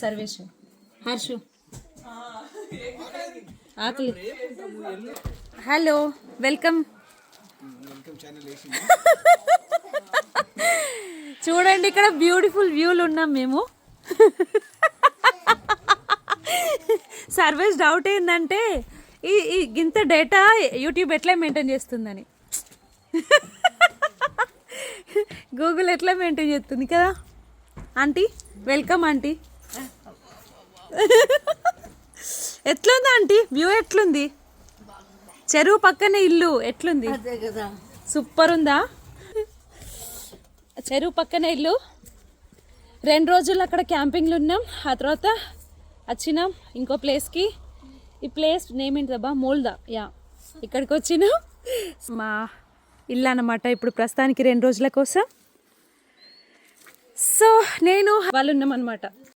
సర్వేష్ హర్షు ఆకలి. Hello welcome. చూడండి ఇక్కడ బ్యూటిఫుల్ వ్యూలు ఉన్నాం మేము. సర్వేస్ డౌట్ ఏంటంటే ఈ ఇంత డేటా యూట్యూబ్ ఎట్లా మెయింటైన్ చేస్తుందని. గూగుల్ ఎట్లా మెయింటైన్ చేస్తుంది కదా. Aunty welcome aunty. ఎట్లుంది ఆంటీ వ్యూ? ఎట్లుంది? చెరువు పక్కనే ఇల్లు ఎట్లుంది? సూపర్ ఉందా? చెరువు పక్కనే ఇల్లు. 2 రోజులు అక్కడ క్యాంపింగ్లో ఉన్నాం. ఆ తర్వాత వచ్చినాం ఇంకో ప్లేస్కి. ఈ ప్లేస్ నేమ్ ఏంటబ్బా? మోల్దా. యా, ఇక్కడికి వచ్చినాం. మా ఇల్లు అన్నమాట ఇప్పుడు ప్రస్తుతానికి 2 రోజుల కోసం. సో నేను వాళ్ళు ఉన్నామన్నమాట.